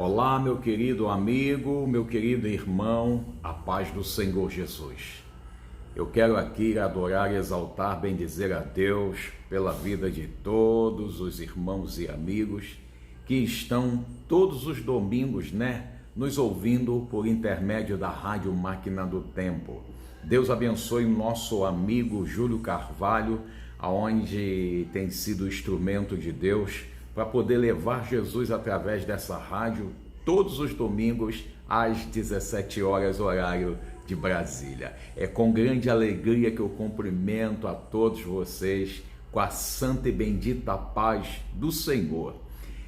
Olá, meu querido amigo, meu querido irmão, a paz do Senhor Jesus. Eu quero aqui adorar, exaltar, bendizer a Deus pela vida de todos os irmãos e amigos que estão todos os domingos, nos ouvindo por intermédio da Rádio Máquina do Tempo. Deus abençoe o nosso amigo Júlio Carvalho, aonde tem sido instrumento de Deus para poder levar Jesus através dessa rádio todos os domingos às 17 horas, horário de Brasília. É com grande alegria que eu cumprimento a todos vocês com a santa e bendita paz do Senhor.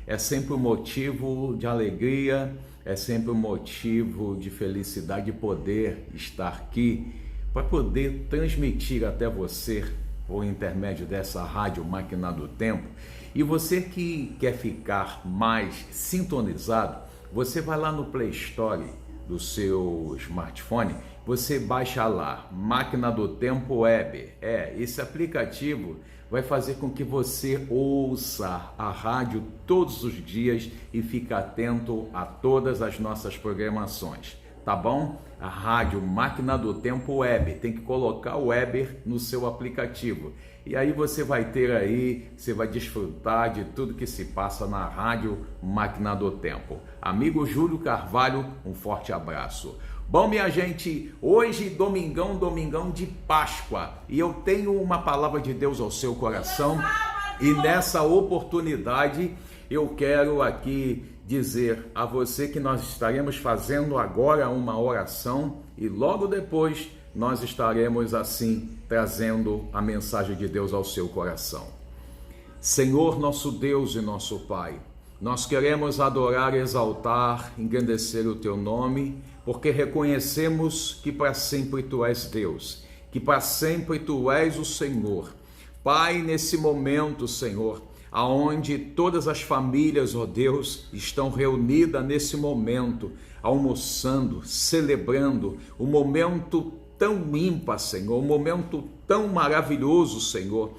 É sempre um motivo de alegria, é sempre um motivo de felicidade poder estar aqui para poder transmitir até você por intermédio dessa Rádio Máquina do Tempo. E você que quer ficar mais sintonizado, você vai lá no Play Store do seu smartphone, você baixa lá, Máquina do Tempo Web. Esse aplicativo vai fazer com que você ouça a rádio todos os dias e fique atento a todas as nossas programações, tá bom? A Rádio Máquina do Tempo Web, tem que colocar o Web no seu aplicativo. E aí você vai ter aí, você vai desfrutar de tudo que se passa na Rádio Máquina do Tempo. Amigo Júlio Carvalho, um forte abraço. Bom, minha gente, hoje domingão de Páscoa, e eu tenho uma palavra de Deus ao seu coração, e nessa oportunidade eu quero aqui dizer a você que nós estaremos fazendo agora uma oração e logo depois nós estaremos assim trazendo a mensagem de Deus ao seu coração. Senhor, nosso Deus e nosso Pai, nós queremos adorar, exaltar, engrandecer o teu nome, porque reconhecemos que para sempre tu és Deus, que para sempre tu és o Senhor. Pai, nesse momento, Senhor, aonde todas as famílias, ó Deus, estão reunidas nesse momento, almoçando, celebrando um momento tão ímpar, Senhor, um momento tão maravilhoso, Senhor,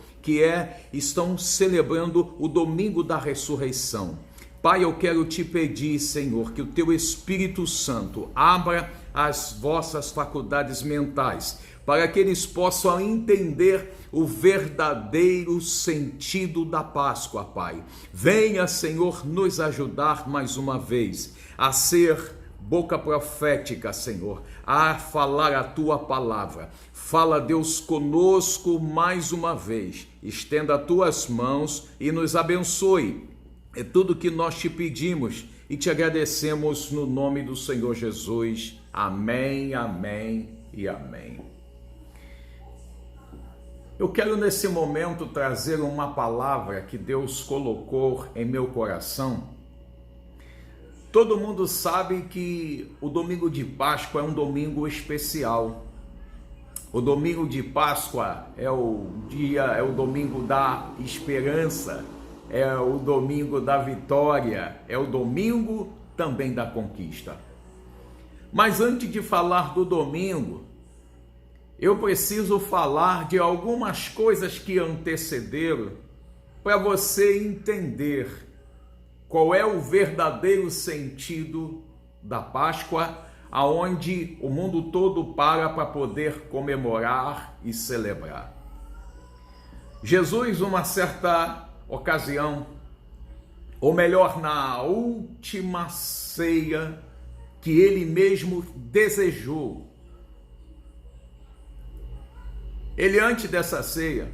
estão celebrando o domingo da ressurreição. Pai, eu quero te pedir, Senhor, que o teu Espírito Santo abra as vossas faculdades mentais, para que eles possam entender o verdadeiro sentido da Páscoa, Pai. Venha, Senhor, nos ajudar mais uma vez a ser boca profética, Senhor, a falar a tua palavra. Fala, Deus, conosco mais uma vez. Estenda as tuas mãos e nos abençoe. É tudo que nós te pedimos e te agradecemos no nome do Senhor Jesus. Amém, amém e amém. Eu quero nesse momento trazer uma palavra que Deus colocou em meu coração. Todo mundo sabe que o domingo de Páscoa é um domingo especial. O domingo de Páscoa é o domingo da esperança, é o domingo da vitória, é o domingo também da conquista. Mas antes de falar do domingo, eu preciso falar de algumas coisas que antecederam para você entender qual é o verdadeiro sentido da Páscoa, aonde o mundo todo para poder comemorar e celebrar. Jesus, uma certa ocasião, ou melhor, na última ceia que ele mesmo desejou, ele antes dessa ceia,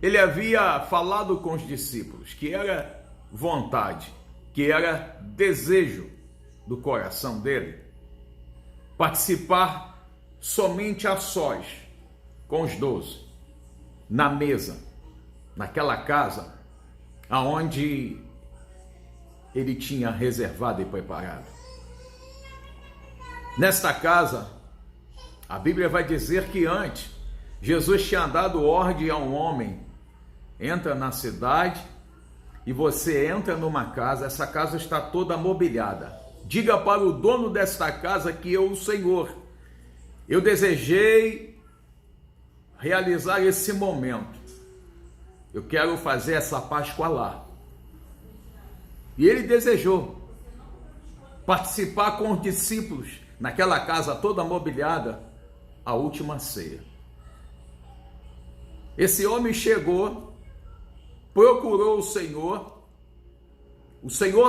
ele havia falado com os discípulos que era vontade, que era desejo do coração dele, participar somente a sós com os 12, na mesa, naquela casa aonde ele tinha reservado e preparado. Nesta casa, a Bíblia vai dizer que antes, Jesus tinha dado ordem a um homem: entra na cidade e você entra numa casa, essa casa está toda mobiliada. Diga para o dono desta casa que eu, o Senhor, eu desejei realizar esse momento. Eu quero fazer essa Páscoa lá. E ele desejou participar com os discípulos naquela casa toda mobiliada, a última ceia. Esse homem chegou, procurou o Senhor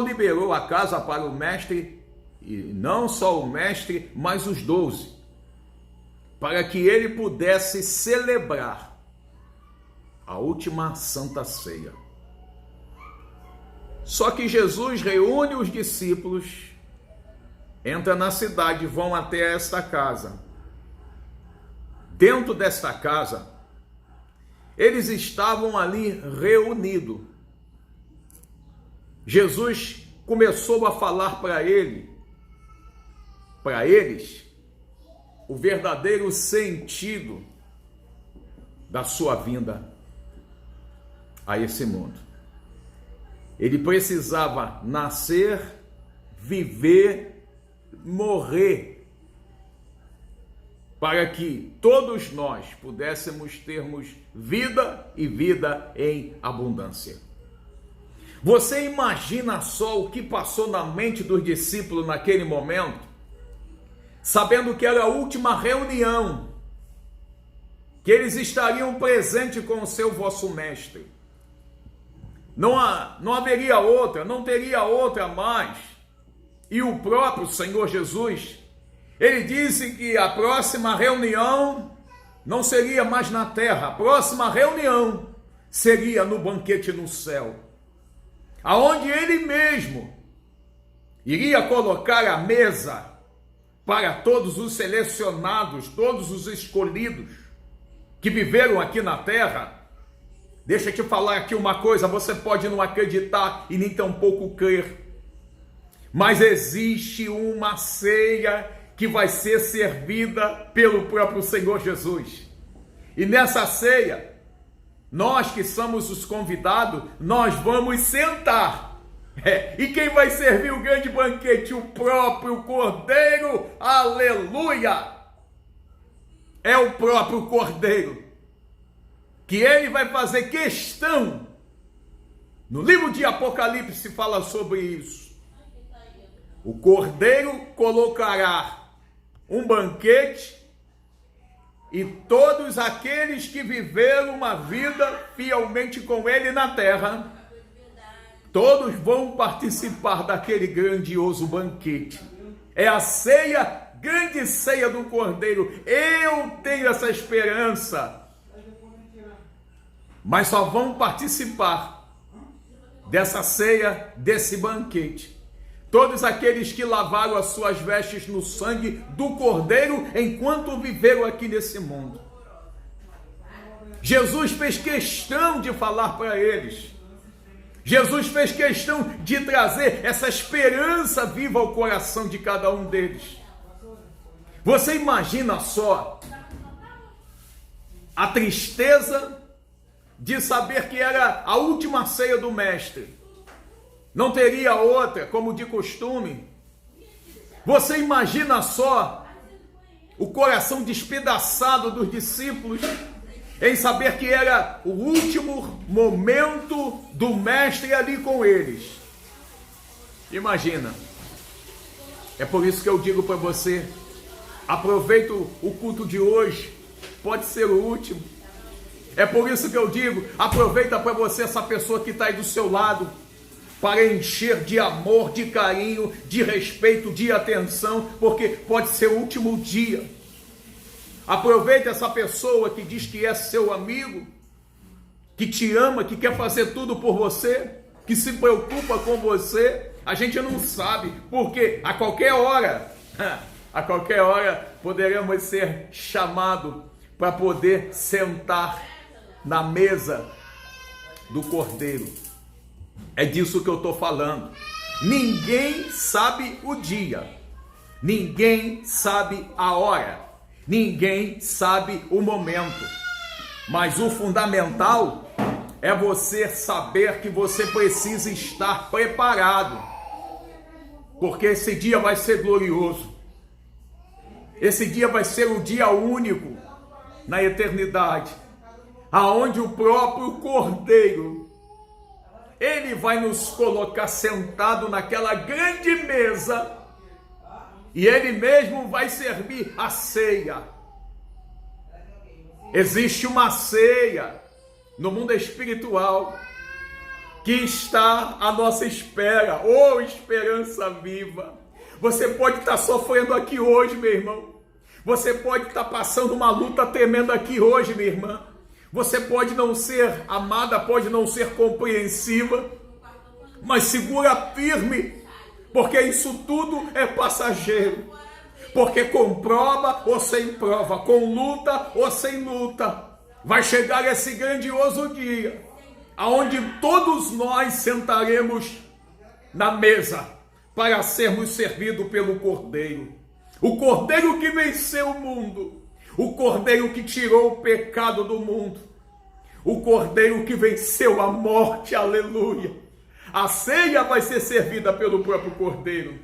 liberou a casa para o mestre, e não só o mestre, mas os 12, para que ele pudesse celebrar a última Santa Ceia. Só que Jesus reúne os discípulos, entra na cidade, vão até esta casa. Dentro desta casa, eles estavam ali reunidos. Jesus começou a falar para eles, o verdadeiro sentido da sua vinda a esse mundo. Ele precisava nascer, viver, morrer, para que todos nós pudéssemos termos vida e vida em abundância. Você imagina só o que passou na mente dos discípulos naquele momento, sabendo que era a última reunião, que eles estariam presentes com o seu vosso mestre. Não haveria outra, não teria outra mais. E o próprio Senhor Jesus, ele disse que a próxima reunião não seria mais na terra, a próxima reunião seria no banquete no céu, aonde ele mesmo iria colocar a mesa para todos os selecionados, todos os escolhidos que viveram aqui na terra. Deixa eu te falar aqui uma coisa, você pode não acreditar e nem tampouco crer, mas existe uma ceia que vai ser servida pelo próprio Senhor Jesus. E nessa ceia, nós que somos os convidados, nós vamos sentar. E quem vai servir o grande banquete? O próprio Cordeiro. Aleluia! É o próprio Cordeiro, que ele vai fazer questão. No livro de Apocalipse fala sobre isso. O Cordeiro colocará um banquete e todos aqueles que viveram uma vida fielmente com ele na terra, todos vão participar daquele grandioso banquete. É a ceia, grande ceia do Cordeiro. Eu tenho essa esperança. Mas só vão participar dessa ceia, desse banquete todos aqueles que lavaram as suas vestes no sangue do Cordeiro enquanto viveram aqui nesse mundo. Jesus fez questão de falar para eles. Jesus fez questão de trazer essa esperança viva ao coração de cada um deles. Você imagina só a tristeza de saber que era a última ceia do Mestre. Não teria outra, como de costume. Você imagina só o coração despedaçado dos discípulos em saber que era o último momento do Mestre ali com eles. Imagina. É por isso que eu digo para você, aproveita o culto de hoje, pode ser o último. É por isso que eu digo, aproveita para você essa pessoa que está aí do seu lado, para encher de amor, de carinho, de respeito, de atenção, porque pode ser o último dia. Aproveita essa pessoa que diz que é seu amigo, que te ama, que quer fazer tudo por você, que se preocupa com você. A gente não sabe, porque a qualquer hora poderemos ser chamados para poder sentar na mesa do Cordeiro. É disso que eu estou falando. Ninguém sabe o dia, ninguém sabe a hora, ninguém sabe o momento, mas o fundamental é você saber que você precisa estar preparado, porque esse dia vai ser glorioso, esse dia vai ser o dia único na eternidade, aonde o próprio Cordeiro Ele vai nos colocar sentado naquela grande mesa e Ele mesmo vai servir a ceia. Existe uma ceia no mundo espiritual que está à nossa espera. Oh, esperança viva! Você pode estar sofrendo aqui hoje, meu irmão. Você pode estar passando uma luta tremenda aqui hoje, minha irmã. Você pode não ser amada, pode não ser compreensiva, mas segura firme, porque isso tudo é passageiro. Porque com prova ou sem prova, com luta ou sem luta, vai chegar esse grandioso dia, aonde todos nós sentaremos na mesa para sermos servidos pelo Cordeiro. O Cordeiro que venceu o mundo. O Cordeiro que tirou o pecado do mundo. O Cordeiro que venceu a morte, aleluia. A ceia vai ser servida pelo próprio Cordeiro.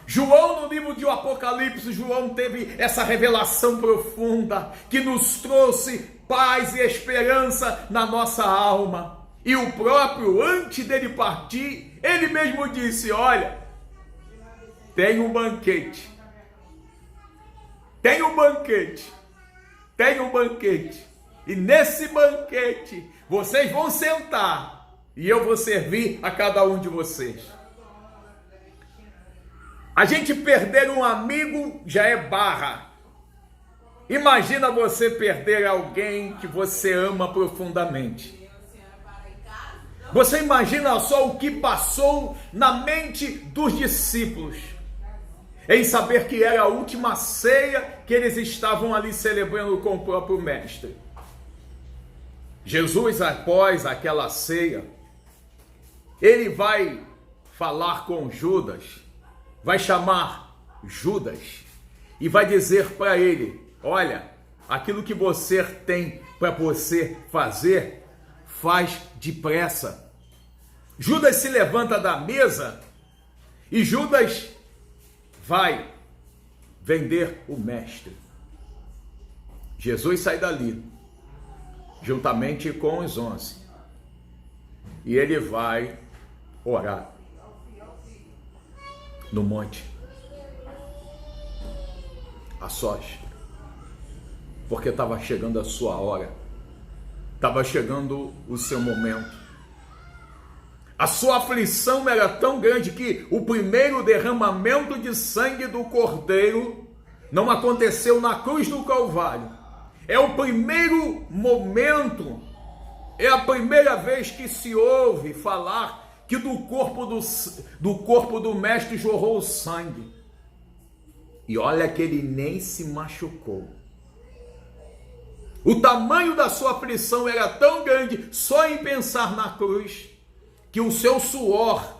João, no livro de Apocalipse, João teve essa revelação profunda que nos trouxe paz e esperança na nossa alma. E o próprio, antes dele partir, ele mesmo disse: olha, tem um banquete. Tem um banquete. Tem um banquete. E nesse banquete, vocês vão sentar. E eu vou servir a cada um de vocês. A gente perder um amigo já é barra. Imagina você perder alguém que você ama profundamente. Você imagina só o que passou na mente dos discípulos em saber que era a última ceia que eles estavam ali celebrando com o próprio Mestre. Jesus, após aquela ceia, ele vai falar com Judas, vai chamar Judas e vai dizer para ele: olha, aquilo que você tem para você fazer, faz depressa. Judas se levanta da mesa e Judas vai vender o Mestre. Jesus sai dali, juntamente com os 11, e ele vai orar no monte, a sós, porque estava chegando a sua hora, estava chegando o seu momento. A sua aflição era tão grande que o primeiro derramamento de sangue do Cordeiro não aconteceu na cruz do Calvário. É o primeiro momento, é a primeira vez que se ouve falar que do corpo do Mestre jorrou sangue. E olha que ele nem se machucou. O tamanho da sua aflição era tão grande só em pensar na cruz, que o seu suor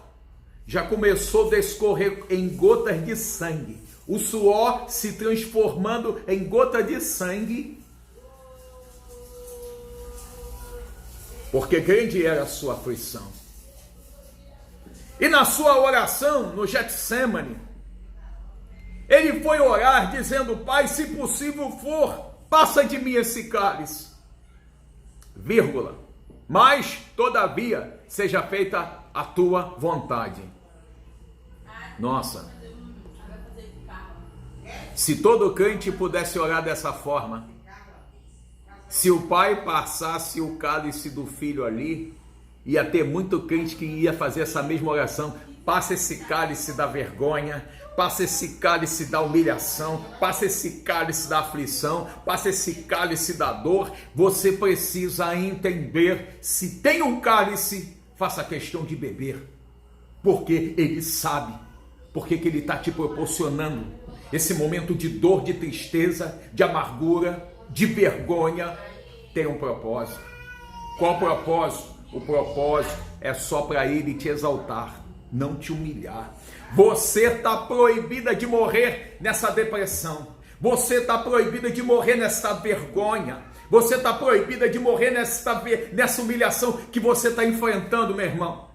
já começou a descorrer em gotas de sangue. O suor se transformando em gota de sangue, porque grande era a sua aflição. E na sua oração, no Getsemane, ele foi orar dizendo: Pai, se possível for, passa de mim esse cálice, vírgula, mas, todavia, seja feita a tua vontade. Nossa, se todo crente pudesse orar dessa forma, se o pai passasse o cálice do filho ali, ia ter muito crente que ia fazer essa mesma oração: passa esse cálice da vergonha, passa esse cálice da humilhação, passa esse cálice da aflição, passa esse cálice da dor. Você precisa entender: se tem um cálice, faça questão de beber, porque ele sabe, porque que ele está te proporcionando esse momento de dor, de tristeza, de amargura, de vergonha. Tem um propósito. Qual o propósito? O propósito é só para ele te exaltar, não te humilhar. Você está proibida de morrer nessa depressão. Você está proibida de morrer nessa vergonha. Você está proibida de morrer nessa humilhação que você está enfrentando, meu irmão.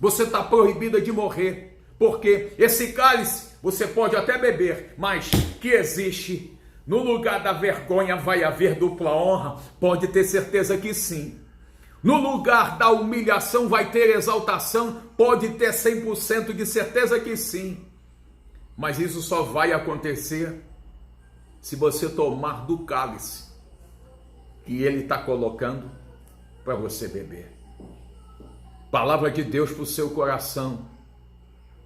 Você está proibida de morrer, porque esse cálice você pode até beber, mas que existe, no lugar da vergonha vai haver dupla honra. Pode ter certeza que sim. No lugar da humilhação vai ter exaltação? Pode ter 100% de certeza que sim. Mas isso só vai acontecer se você tomar do cálice que ele está colocando para você beber. Palavra de Deus para o seu coração.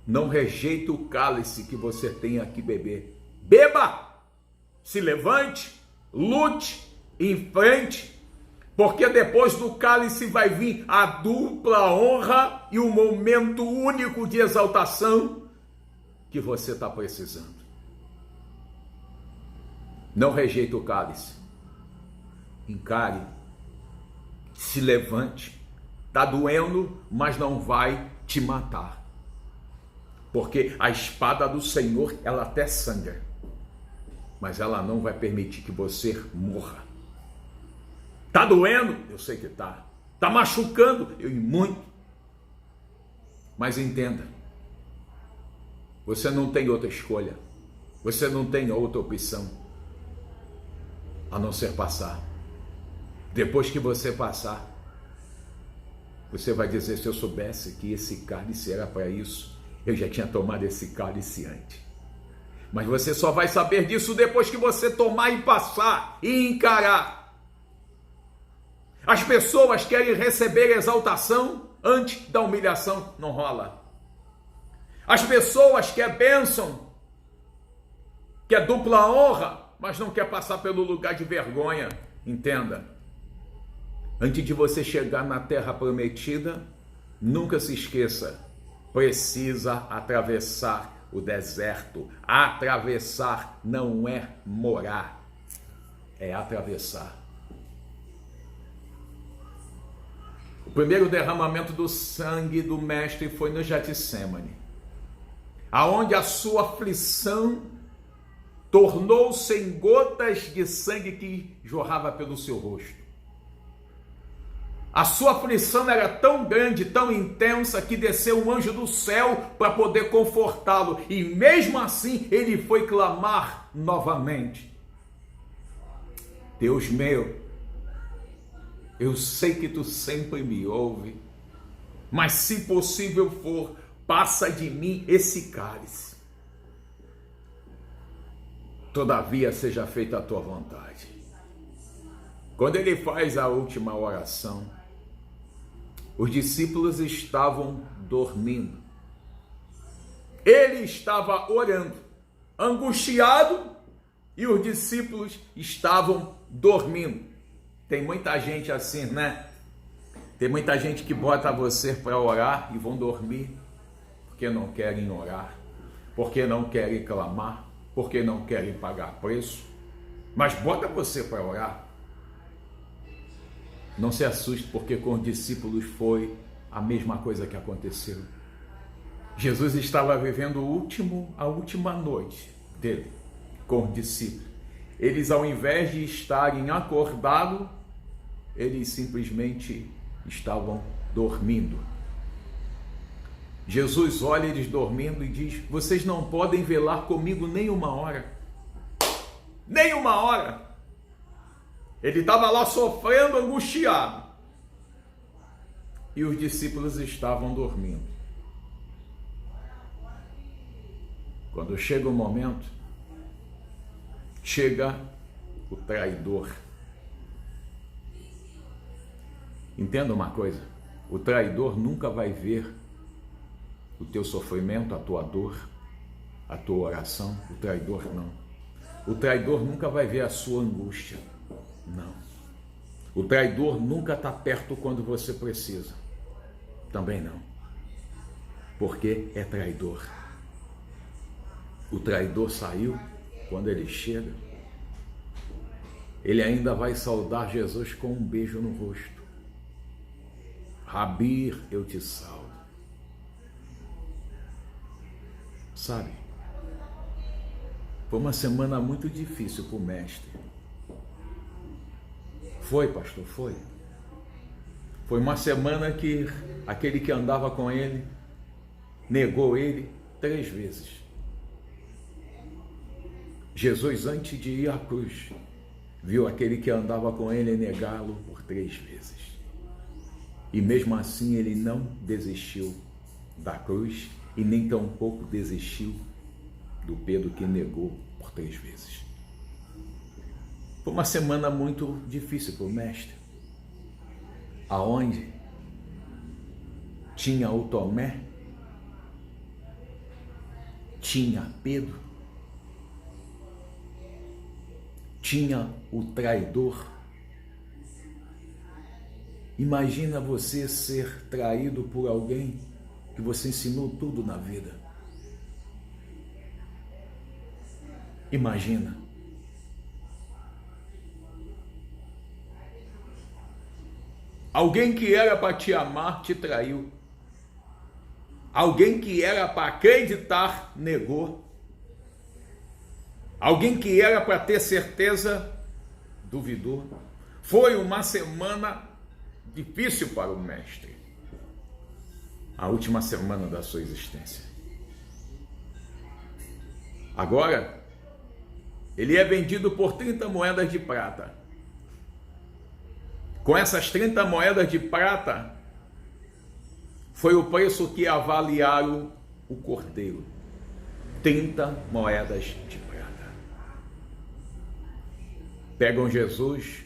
Não rejeite o cálice que você tem aqui beber. Beba! Se levante, lute, enfrente. Porque depois do cálice vai vir a dupla honra e o momento único de exaltação que você está precisando. Não rejeite o cálice. Encare. Se levante. Está doendo, mas não vai te matar. Porque a espada do Senhor, ela até sangra. Mas ela não vai permitir que você morra. Está doendo? Eu sei que está. Está machucando? Eu e muito. Mas entenda. Você não tem outra escolha. Você não tem outra opção. A não ser passar. Depois que você passar, você vai dizer, se eu soubesse que esse cálice era para isso, eu já tinha tomado esse cálice antes. Mas você só vai saber disso depois que você tomar e passar e encarar. As pessoas querem receber exaltação antes da humilhação, não rola. As pessoas querem bênção, quer dupla honra, mas não quer passar pelo lugar de vergonha. Entenda. Antes de você chegar na terra prometida, nunca se esqueça, precisa atravessar o deserto. Atravessar não é morar, é atravessar. O primeiro derramamento do sangue do Mestre foi no Getsêmani, aonde a sua aflição tornou-se em gotas de sangue que jorrava pelo seu rosto. A sua aflição era tão grande, tão intensa, que desceu um anjo do céu para poder confortá-lo. E mesmo assim, ele foi clamar novamente. Deus meu, eu sei que tu sempre me ouve, mas se possível for, passa de mim esse cálice. Todavia seja feita a tua vontade. Quando ele faz a última oração, os discípulos estavam dormindo. Ele estava orando, angustiado, e os discípulos estavam dormindo. Tem muita gente assim, né? Tem muita gente que bota você para orar e vão dormir porque não querem orar, porque não querem clamar, porque não querem pagar preço. Mas bota você para orar. Não se assuste, porque com os discípulos foi a mesma coisa que aconteceu. Jesus estava vivendo a última noite dele com os discípulos. Eles, ao invés de estarem acordados, eles simplesmente estavam dormindo. Jesus olha eles dormindo e diz: vocês não podem velar comigo nem uma hora. Nem uma hora. Ele estava lá sofrendo, angustiado. E os discípulos estavam dormindo. Quando chega o momento, chega o traidor. Entenda uma coisa, o traidor nunca vai ver o teu sofrimento, a tua dor, a tua oração. O traidor não. O traidor nunca vai ver a sua angústia. Não. O traidor nunca está perto quando você precisa. Também não. Porque é traidor. O traidor saiu, quando ele chega, ele ainda vai saudar Jesus com um beijo no rosto. Rabi, eu te salvo. Sabe? Foi uma semana muito difícil para o mestre. Foi, pastor, foi. Foi uma semana que aquele que andava com ele negou ele 3 vezes. Jesus, antes de ir à cruz, viu aquele que andava com ele negá-lo por 3 vezes. E mesmo assim ele não desistiu da cruz e nem tampouco desistiu do Pedro que negou por 3 vezes. Foi uma semana muito difícil para o mestre, aonde tinha o Tomé, tinha Pedro, tinha o traidor. Imagina você ser traído por alguém que você ensinou tudo na vida. Imagina. Alguém que era para te amar te traiu. Alguém que era para acreditar negou. Alguém que era para ter certeza duvidou. Foi uma semana difícil para o mestre. A última semana da sua existência. Agora, ele é vendido por 30 moedas de prata. Com essas 30 moedas de prata, foi o preço que avaliaram o cordeiro. 30 moedas de prata. Pegam Jesus,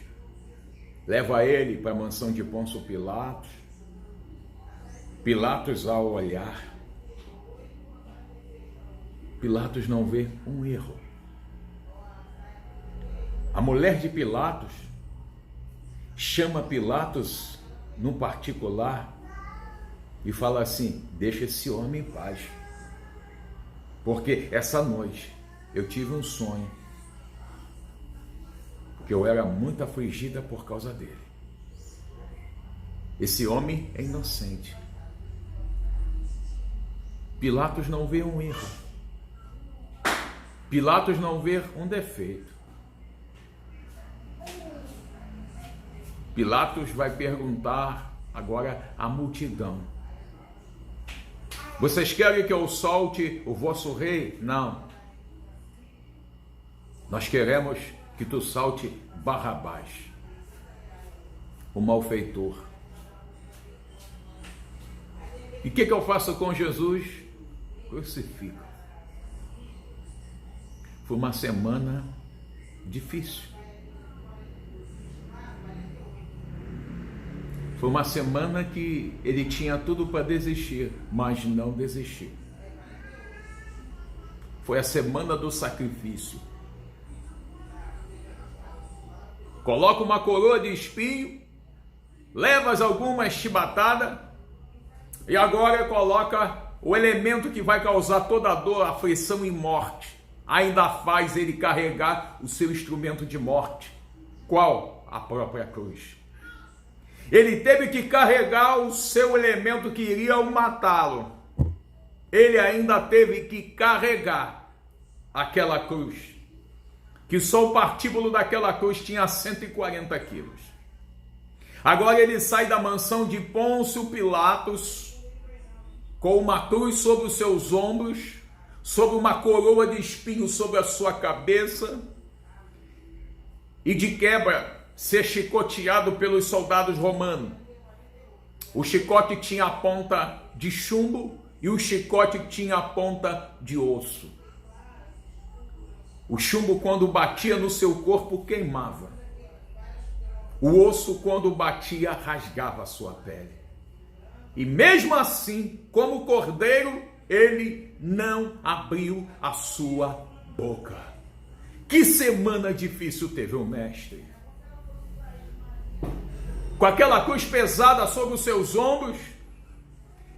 leva ele para a mansão de Pôncio Pilatos. Pilatos, ao olhar, Pilatos não vê um erro. A mulher de Pilatos chama Pilatos no particular e fala assim: deixa esse homem em paz, porque essa noite eu tive um sonho, porque eu era muito afligida por causa dele. Esse homem é inocente. Pilatos não vê um erro. Pilatos não vê um defeito. Pilatos vai perguntar agora à multidão: vocês querem que eu solte o vosso rei? Não. Nós queremos que tu solte Barrabás, o malfeitor. E o que eu faço com Jesus? Crucifico. Foi uma semana difícil. Foi uma semana que ele tinha tudo para desistir, mas não desistiu. Foi a semana do sacrifício. Coloca uma coroa de espinho, levas algumas chibatadas e agora coloca o elemento que vai causar toda a dor, aflição e morte. Ainda faz ele carregar o seu instrumento de morte. Qual? A própria cruz. Ele teve que carregar o seu elemento que iria matá-lo. Ele ainda teve que carregar aquela cruz, que só o partíbulo daquela cruz tinha 140 quilos. Agora ele sai da mansão de Pôncio Pilatos com uma cruz sobre os seus ombros, sobre uma coroa de espinhos sobre a sua cabeça, e de quebra ser chicoteado pelos soldados romanos. O chicote tinha a ponta de chumbo e o chicote tinha a ponta de osso. O chumbo, quando batia no seu corpo, queimava. O osso, quando batia, rasgava a sua pele. E mesmo assim, como cordeiro, ele não abriu a sua boca. Que semana difícil teve o mestre. Com aquela cruz pesada sobre os seus ombros,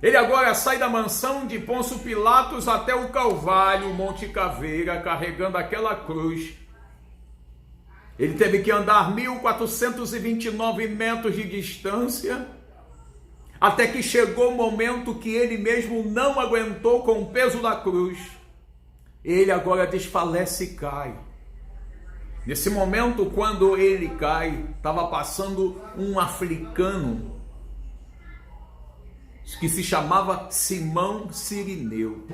ele agora sai da mansão de Pôncio Pilatos até o Calvário, Monte Caveira, carregando aquela cruz. Ele teve que andar 1.429 metros de distância, até que chegou o momento que ele mesmo não aguentou com o peso da cruz. Ele agora desfalece e cai. Nesse momento, quando ele cai, estava passando um africano que se chamava Simão Cirineu.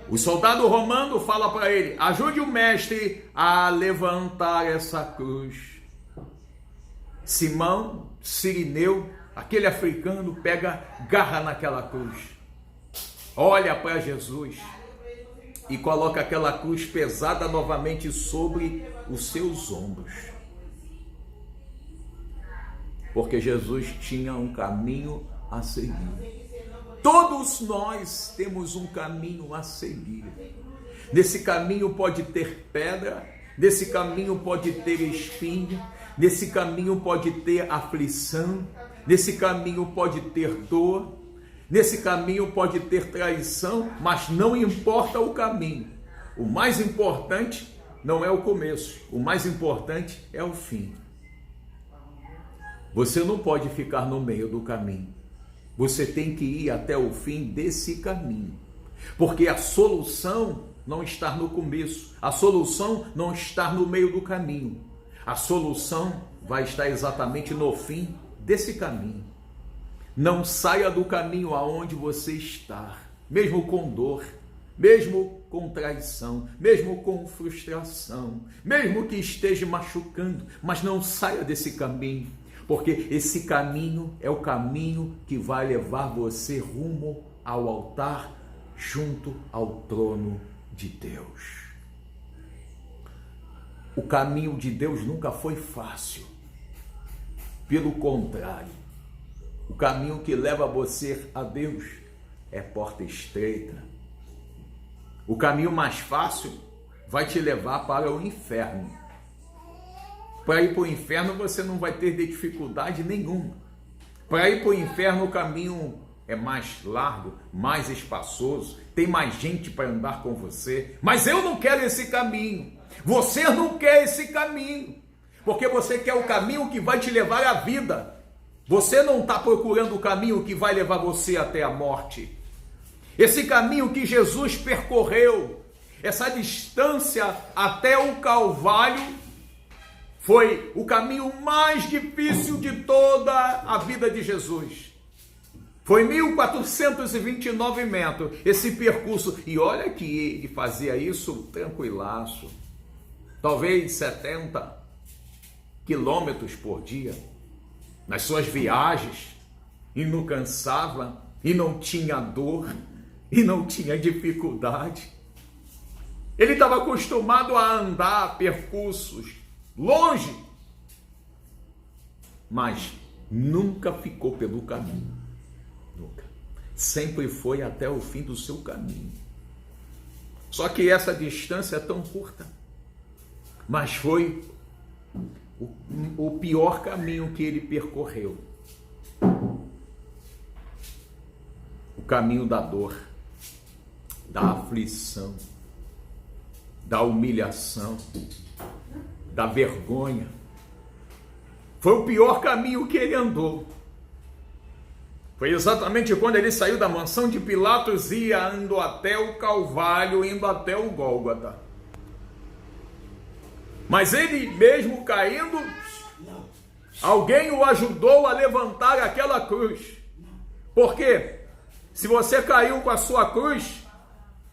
O soldado romano fala para ele: ajude o mestre a levantar essa cruz. Simão sirineu, aquele africano, garra naquela cruz, olha para Jesus e coloca aquela cruz pesada novamente sobre os seus ombros. Porque Jesus tinha um caminho a seguir. Todos nós temos um caminho a seguir. Nesse caminho pode ter pedra, nesse caminho pode ter espinho, nesse caminho pode ter aflição, nesse caminho pode ter dor, nesse caminho pode ter traição, mas não importa o caminho. O mais importante não é o começo, o mais importante é o fim. Você não pode ficar no meio do caminho. Você tem que ir até o fim desse caminho. Porque a solução não está no começo. A solução não está no meio do caminho. A solução vai estar exatamente no fim desse caminho. Não saia do caminho aonde você está, mesmo com dor, mesmo com traição, mesmo com frustração, mesmo que esteja machucando, mas não saia desse caminho. Porque esse caminho é o caminho que vai levar você rumo ao altar, junto ao trono de Deus. O caminho de Deus nunca foi fácil. Pelo contrário, o caminho que leva você a Deus é porta estreita. O caminho mais fácil vai te levar para o inferno. Para ir para o inferno você não vai ter dificuldade nenhuma. Para ir para o inferno o caminho é mais largo, mais espaçoso, tem mais gente para andar com você. Mas eu não quero esse caminho. Você não quer esse caminho. Porque você quer o caminho que vai te levar à vida. Você não está procurando o caminho que vai levar você até a morte. Esse caminho que Jesus percorreu, essa distância até o Calvário, foi o caminho mais difícil de toda a vida de Jesus. Foi 1429 metros esse percurso. E olha que ele fazia isso tranquilaço. Talvez 70 quilômetros por dia. Nas suas viagens. E não cansava. E não tinha dor. E não tinha dificuldade. Ele estava acostumado a andar percursos longe, mas nunca ficou pelo caminho, nunca, sempre foi até o fim do seu caminho. Só que essa distância é tão curta, mas foi o pior caminho que ele percorreu, o caminho da dor, da aflição, da humilhação, da vergonha. Foi o pior caminho que ele andou. Foi exatamente quando ele saiu da mansão de Pilatos e ia indo até o Calvário, indo até o Gólgota. Mas ele mesmo caindo, alguém o ajudou a levantar aquela cruz. Por quê? Se você caiu com a sua cruz,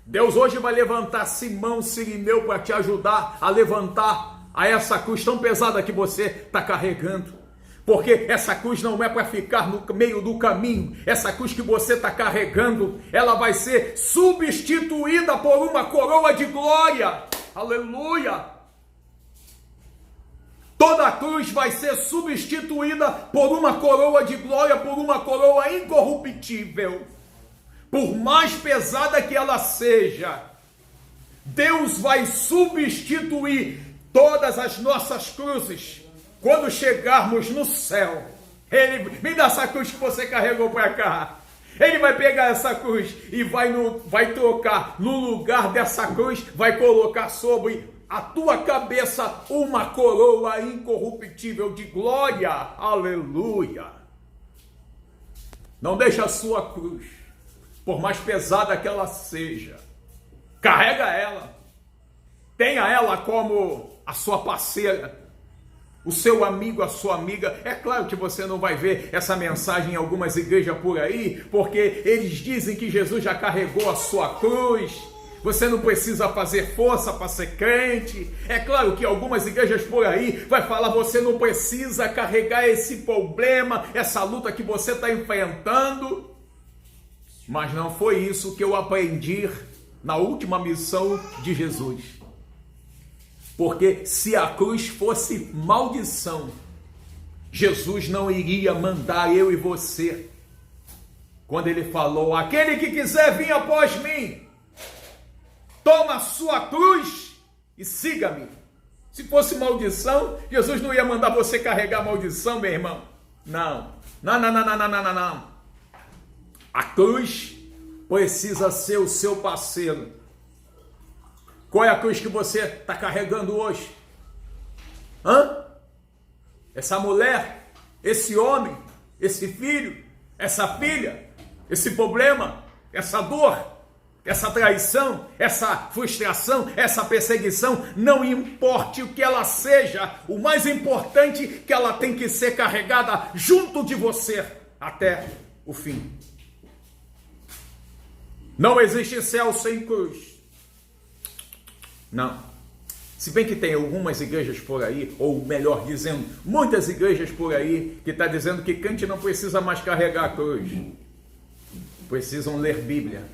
Deus hoje vai levantar Simão Sirineu para te ajudar a levantar a essa cruz tão pesada que você está carregando. Porque essa cruz não é para ficar no meio do caminho. Essa cruz que você está carregando, ela vai ser substituída por uma coroa de glória. Aleluia! Toda a cruz vai ser substituída por uma coroa de glória, por uma coroa incorruptível. Por mais pesada que ela seja, Deus vai substituir todas as nossas cruzes. Quando chegarmos no céu, Ele, me dá essa cruz que você carregou para cá. Ele vai pegar essa cruz e vai trocar no lugar dessa cruz, vai colocar sobre a tua cabeça uma coroa incorruptível de glória. Aleluia! Não deixa a sua cruz, por mais pesada que ela seja, carrega ela, tenha ela como a sua parceira, o seu amigo, a sua amiga. É claro que você não vai ver essa mensagem em algumas igrejas por aí, porque eles dizem que Jesus já carregou a sua cruz, Você não precisa fazer força para ser crente. É claro que algumas igrejas por aí vai falar, você não precisa carregar esse problema, essa luta que você está enfrentando. Mas não foi isso que eu aprendi na última missão de Jesus. Porque se a cruz fosse maldição, Jesus não iria mandar eu e você. Quando ele falou, aquele que quiser vir após mim, toma a sua cruz e siga-me. Se fosse maldição, Jesus não ia mandar você carregar maldição, meu irmão. Não. Não. A cruz precisa ser o seu parceiro. Qual é a cruz que você está carregando hoje? Essa mulher, esse homem, esse filho, essa filha, esse problema, essa dor, essa traição, essa frustração, essa perseguição, não importe o que ela seja, o mais importante é que ela tem que ser carregada junto de você até o fim. Não existe céu sem cruz. Não. Se bem que tem algumas igrejas por aí, ou melhor dizendo, muitas igrejas por aí, que está dizendo que crente não precisa mais carregar a cruz. Precisam ler Bíblia.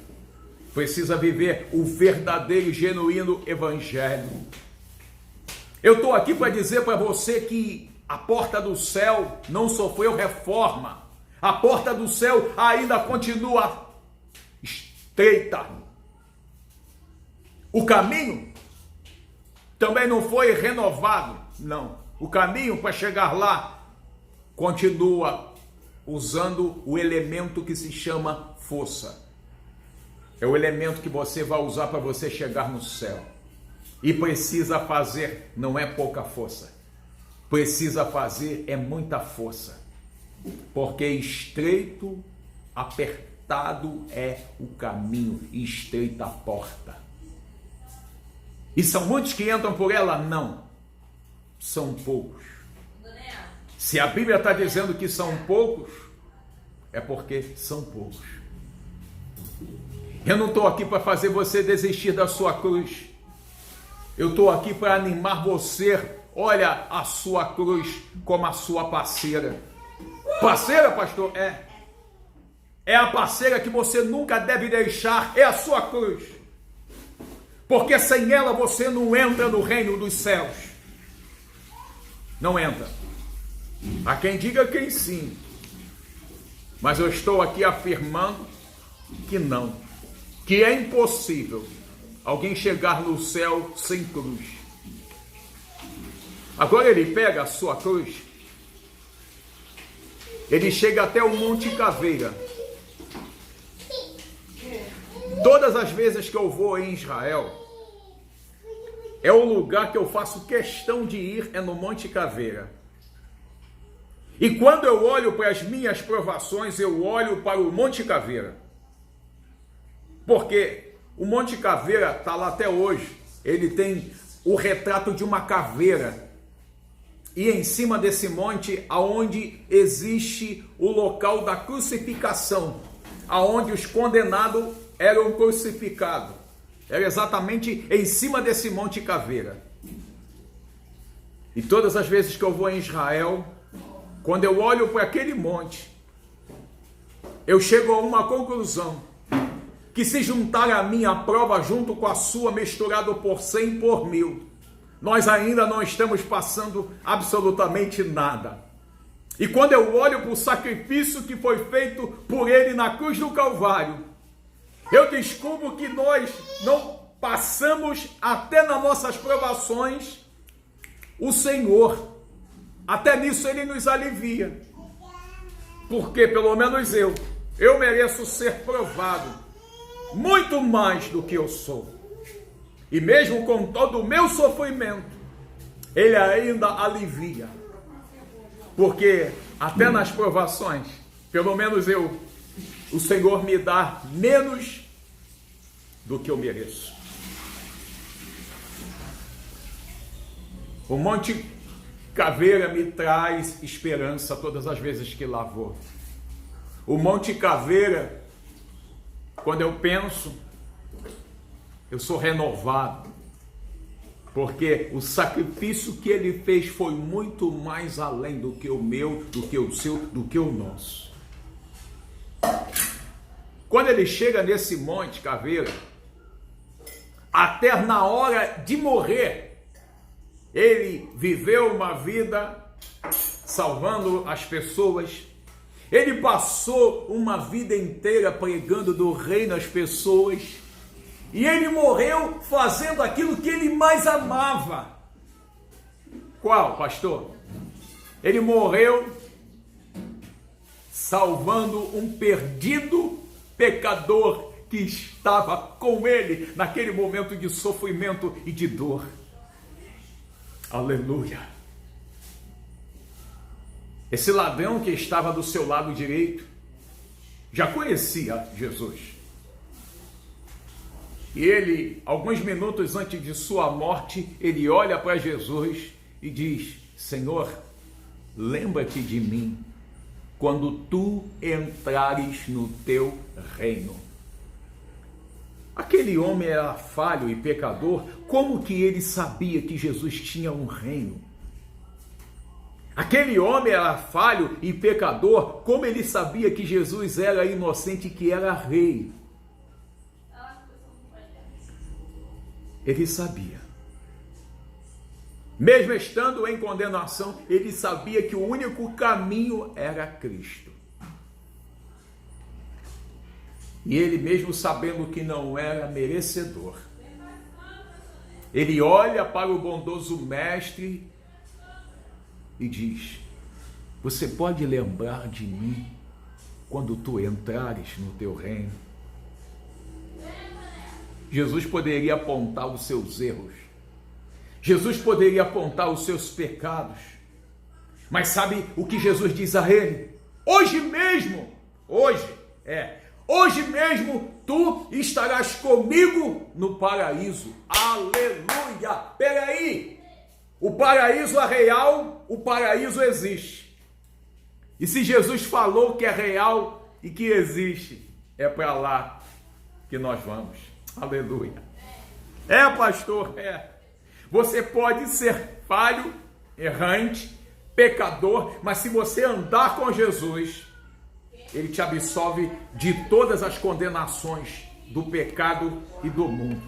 Precisa viver o verdadeiro e genuíno evangelho. Eu estou aqui para dizer para você que a porta do céu não sofreu reforma. A porta do céu ainda continua estreita. O caminho também não foi renovado. Não. O caminho para chegar lá continua usando o elemento que se chama força. É o elemento que você vai usar para você chegar no céu. E precisa fazer, não é pouca força. Precisa fazer é muita força. Porque estreito, apertado é o caminho e estreita a porta. E são muitos que entram por ela? Não. São poucos. Se a Bíblia está dizendo que são poucos, é porque são poucos. Eu não estou aqui para fazer você desistir da sua cruz. Eu estou aqui para animar você. Olha a sua cruz como a sua parceira. Parceira, pastor? É. É a parceira que você nunca deve deixar. É a sua cruz. Porque sem ela você não entra no reino dos céus. Não entra. Há quem diga que sim. Mas eu estou aqui afirmando que não. Que é impossível alguém chegar no céu sem cruz. Agora ele pega a sua cruz, ele chega até o Monte Caveira. Todas as vezes que eu vou em Israel, é o lugar que eu faço questão de ir, é no Monte Caveira. E quando eu olho para as minhas provações, eu olho para o Monte Caveira. Porque o Monte Caveira está lá até hoje. Ele tem o retrato de uma caveira. E em cima desse monte, aonde existe o local da crucificação, aonde os condenados eram crucificados. Era exatamente em cima desse Monte Caveira. E todas as vezes que eu vou em Israel, quando eu olho para aquele monte, eu chego a uma conclusão. Que se juntar a minha prova junto com a sua, misturado por 100 por 1000, nós ainda não estamos passando absolutamente nada. E quando eu olho para o sacrifício que foi feito por ele na cruz do Calvário, eu descubro que nós não passamos até nas nossas provações o Senhor. Até nisso ele nos alivia. Porque pelo menos eu mereço ser provado. Muito mais do que eu sou. E mesmo com todo o meu sofrimento, ele ainda alivia. Porque até nas provações, pelo menos o Senhor me dá menos do que eu mereço. O Monte Caveira me traz esperança todas as vezes que lá vou. O Monte Caveira, quando eu penso eu sou renovado, porque o sacrifício que ele fez foi muito mais além do que o meu, do que o seu, do que o nosso. Quando ele chega nesse Monte Caveira, até na hora de morrer, ele viveu uma vida salvando as pessoas. Ele passou uma vida inteira pregando do reino às pessoas. E ele morreu fazendo aquilo que ele mais amava. Qual, pastor? Ele morreu salvando um perdido pecador que estava com ele naquele momento de sofrimento e de dor. Aleluia! Esse ladrão que estava do seu lado direito já conhecia Jesus. E ele, alguns minutos antes de sua morte, ele olha para Jesus e diz: Senhor, lembra-te de mim quando tu entrares no teu reino. Aquele homem era falho e pecador. Como que ele sabia que Jesus tinha um reino? Aquele homem era falho e pecador. Como ele sabia que Jesus era inocente e que era rei? Ele sabia. Mesmo estando em condenação, ele sabia que o único caminho era Cristo. E ele, mesmo sabendo que não era merecedor, ele olha para o bondoso mestre e diz: você pode lembrar de mim quando tu entrares no teu reino? Jesus poderia apontar os seus erros. Jesus poderia apontar os seus pecados. Mas sabe o que Jesus diz a ele? Hoje mesmo, hoje mesmo tu estarás comigo no paraíso. Aleluia! Peraí! O paraíso é real, o paraíso existe. E se Jesus falou que é real e que existe, é para lá que nós vamos. Aleluia! Pastor, Você pode ser falho, errante, pecador, mas se você andar com Jesus, ele te absolve de todas as condenações do pecado e do mundo.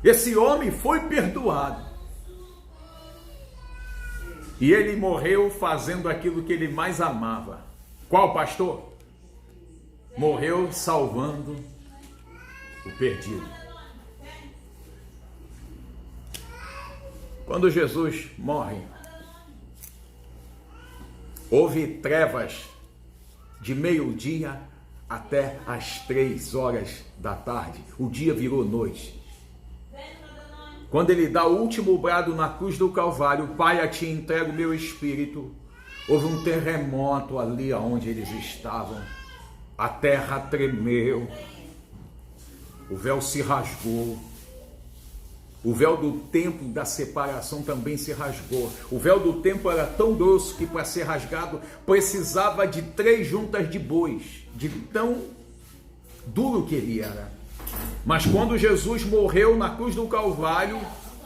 Esse homem foi perdoado. E ele morreu fazendo aquilo que ele mais amava. Qual, pastor? Morreu salvando o perdido. Quando Jesus morre, houve trevas de meio-dia até as 3 horas da tarde. O dia virou noite. Quando ele dá o último brado na cruz do Calvário: Pai, a ti entrego o meu espírito. Houve um terremoto ali onde eles estavam. A terra tremeu. O véu se rasgou. O véu do templo da separação também se rasgou. O véu do templo era tão grosso que para ser rasgado precisava de 3 juntas de bois, de tão duro que ele era. Mas quando Jesus morreu na cruz do Calvário,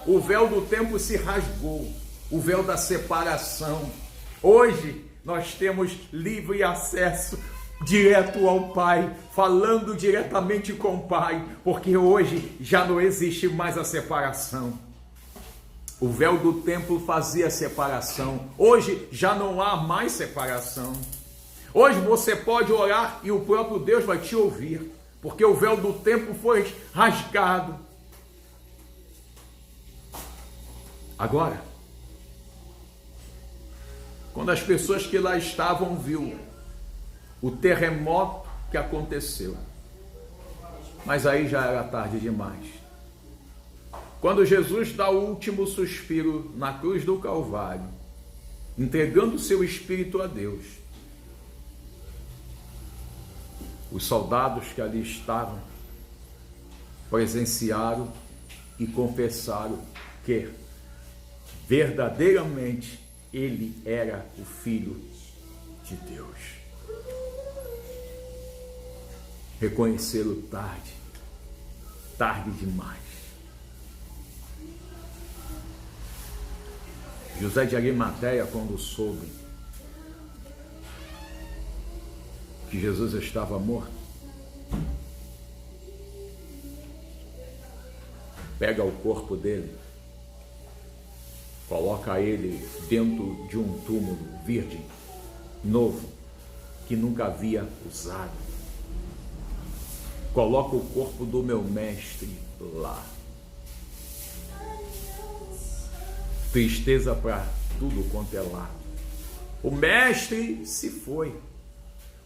o véu do templo se rasgou, o véu da separação. Hoje nós temos livre acesso direto ao Pai, falando diretamente com o Pai, porque hoje já não existe mais a separação. O véu do templo fazia separação, hoje já não há mais separação. Hoje você pode orar e o próprio Deus vai te ouvir, porque o véu do templo foi rasgado. Agora, quando as pessoas que lá estavam viu o terremoto que aconteceu, mas aí já era tarde demais. Quando Jesus dá o último suspiro na cruz do Calvário, entregando o seu espírito a Deus, os soldados que ali estavam presenciaram e confessaram que verdadeiramente ele era o Filho de Deus. Reconhecê-lo tarde, tarde demais. José de Arimateia, quando soube que Jesus estava morto, pega o corpo dele, coloca ele dentro de um túmulo virgem, novo, que nunca havia usado. Coloca o corpo do meu mestre lá. Tristeza para tudo quanto é lado. O mestre se foi.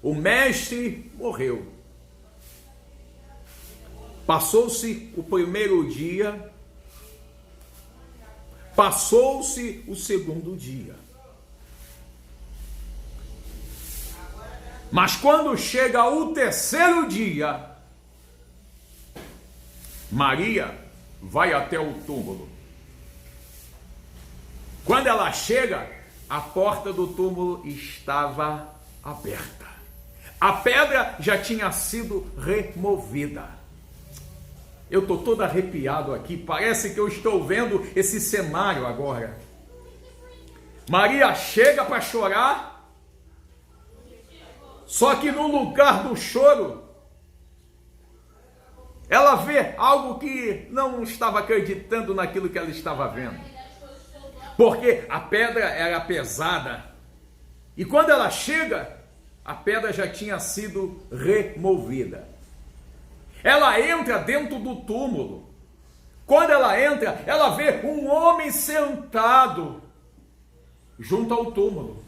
O mestre morreu. Passou-se o primeiro dia, passou-se o segundo dia. Mas quando chega o terceiro dia, Maria vai até o túmulo. Quando ela chega, a porta do túmulo estava aberta. A pedra já tinha sido removida. Eu estou todo arrepiado aqui, parece que eu estou vendo esse cenário agora. Maria chega para chorar, só que no lugar do choro, ela vê algo que não estava acreditando naquilo que ela estava vendo. Porque a pedra era pesada. E quando ela chega, a pedra já tinha sido removida. Ela entra dentro do túmulo. Quando ela entra, ela vê um homem sentado junto ao túmulo.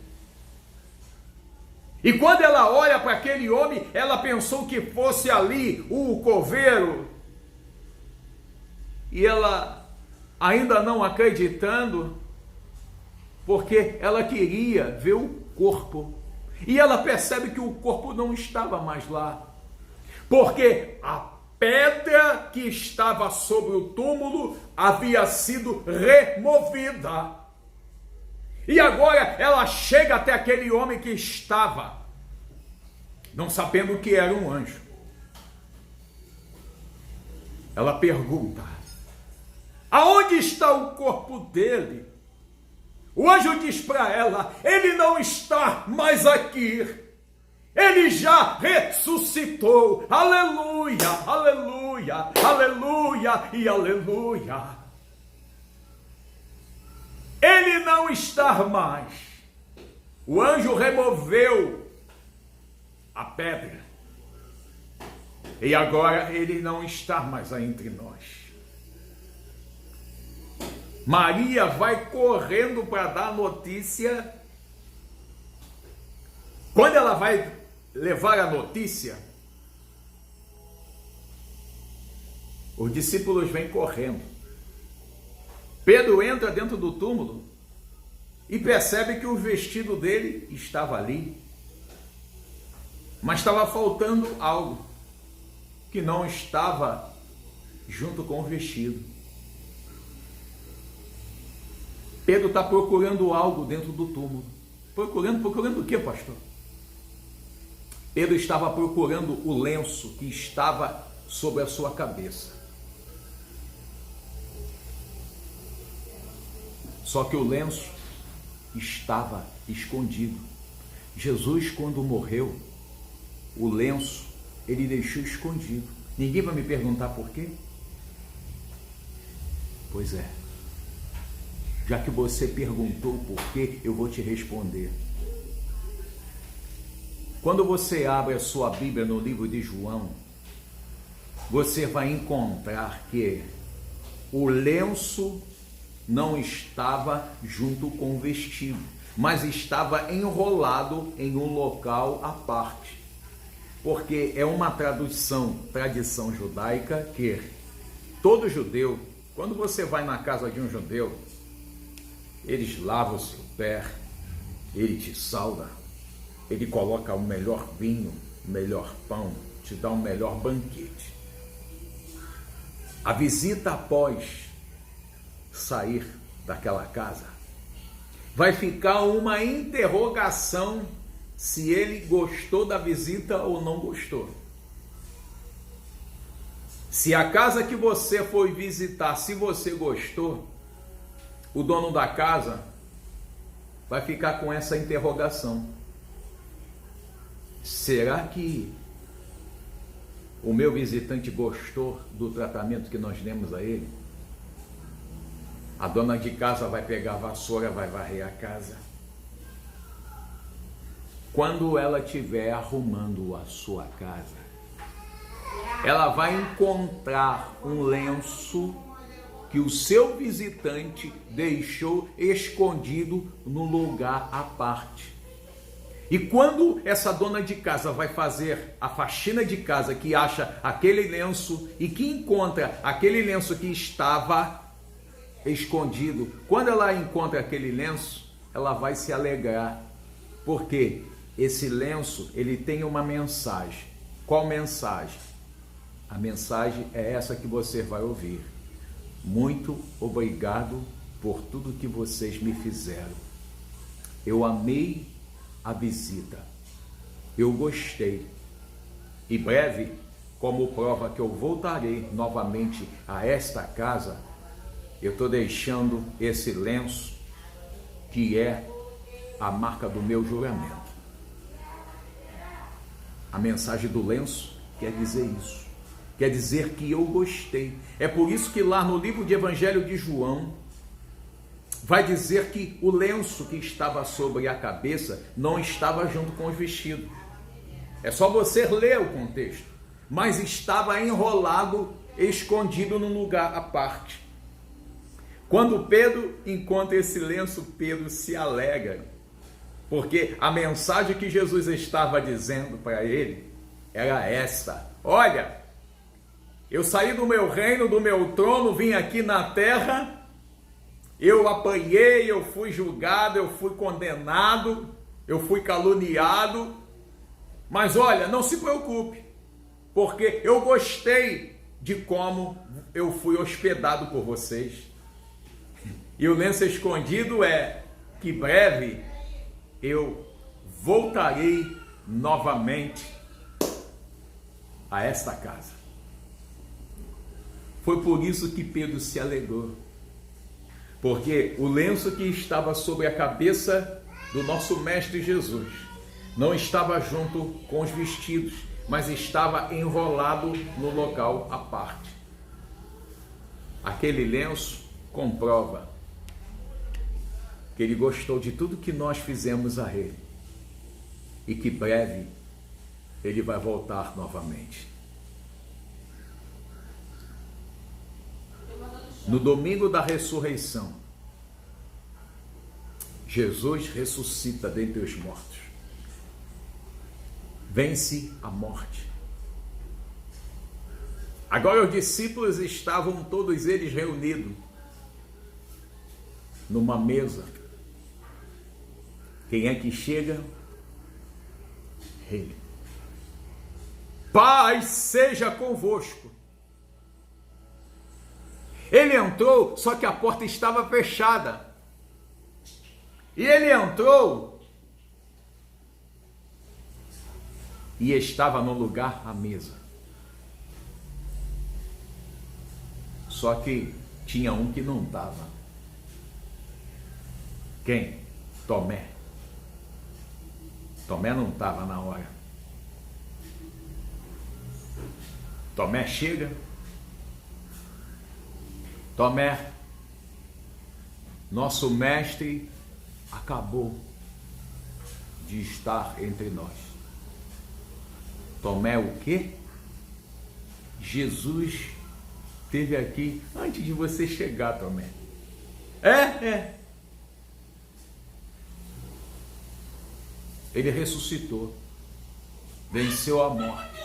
E quando ela olha para aquele homem, ela pensou que fosse ali o coveiro. E ela, ainda não acreditando, porque ela queria ver o corpo. E ela percebe que o corpo não estava mais lá. Porque a pedra que estava sobre o túmulo havia sido removida. E agora ela chega até aquele homem que estava, não sabendo que era um anjo. Ela pergunta: aonde está o corpo dele? O anjo diz para ela: ele não está mais aqui. Ele já ressuscitou. Aleluia, aleluia, aleluia e aleluia. Ele não está mais. O anjo removeu a pedra. E agora ele não está mais entre nós. Maria vai correndo para dar notícia. Quando ela vai levar a notícia, os discípulos vêm correndo. Pedro entra dentro do túmulo e percebe que o vestido dele estava ali, mas estava faltando algo que não estava junto com o vestido. Pedro está procurando algo dentro do túmulo. Procurando o que, pastor? Pedro estava procurando o lenço que estava sobre a sua cabeça. Só que o lenço estava escondido. Jesus, quando morreu, o lenço ele deixou escondido. Ninguém vai me perguntar por quê? Pois é. Já que você perguntou por quê, eu vou te responder. Quando você abre a sua Bíblia no livro de João, você vai encontrar que o lenço não estava junto com o vestido, mas estava enrolado em um local à parte. Porque é uma tradição judaica que todo judeu, quando você vai na casa de um judeu, eles lavam o seu pé, ele te sauda, ele coloca o melhor vinho, o melhor pão, te dá o melhor banquete. A visita após sair daquela casa vai ficar uma interrogação se ele gostou da visita ou não gostou. Se a casa que você foi visitar, se você gostou, o dono da casa vai ficar com essa interrogação. Será que o meu visitante gostou do tratamento que nós demos a ele? A dona de casa vai pegar a vassoura, vai varrer a casa. Quando ela estiver arrumando a sua casa, ela vai encontrar um lenço que o seu visitante deixou escondido no lugar à parte. E quando essa dona de casa vai fazer a faxina de casa, que acha aquele lenço e que encontra aquele lenço que estava escondido, quando ela encontra aquele lenço, ela vai se alegrar, porque esse lenço, ele tem uma mensagem. Qual mensagem? A mensagem é essa que você vai ouvir. Muito obrigado por tudo que vocês me fizeram. Eu amei a visita. Eu gostei. Em breve, como prova que eu voltarei novamente a esta casa, eu estou deixando esse lenço que é a marca do meu juramento. A mensagem do lenço quer dizer isso. Quer dizer que eu gostei. É por isso que lá no livro de Evangelho de João, vai dizer que o lenço que estava sobre a cabeça não estava junto com os vestidos. É só você ler o contexto. Mas estava enrolado, escondido num lugar à parte. Quando Pedro encontra esse lenço, Pedro se alegra. Porque a mensagem que Jesus estava dizendo para ele era esta: olha, eu saí do meu reino, do meu trono, vim aqui na terra, eu apanhei, eu fui julgado, eu fui condenado, eu fui caluniado, mas olha, não se preocupe, porque eu gostei de como eu fui hospedado por vocês. E o lenço escondido é que breve eu voltarei novamente a esta casa. Foi por isso que Pedro se alegrou, porque o lenço que estava sobre a cabeça do nosso Mestre Jesus não estava junto com os vestidos, mas estava enrolado no local à parte. Aquele lenço comprova que ele gostou de tudo que nós fizemos a ele e que breve ele vai voltar novamente. No domingo da ressurreição, Jesus ressuscita dentre os mortos, vence a morte. Agora os discípulos estavam todos eles reunidos numa mesa. Quem é que chega? Ele. Paz seja convosco. Ele entrou, só que a porta estava fechada. E ele entrou e estava no lugar à mesa. Só que tinha um que não estava. Quem? Tomé. Tomé não estava na hora. Tomé chega. Tomé, nosso mestre acabou de estar entre nós. Tomé o quê? Jesus esteve aqui antes de você chegar, Tomé. Ele ressuscitou, venceu a morte.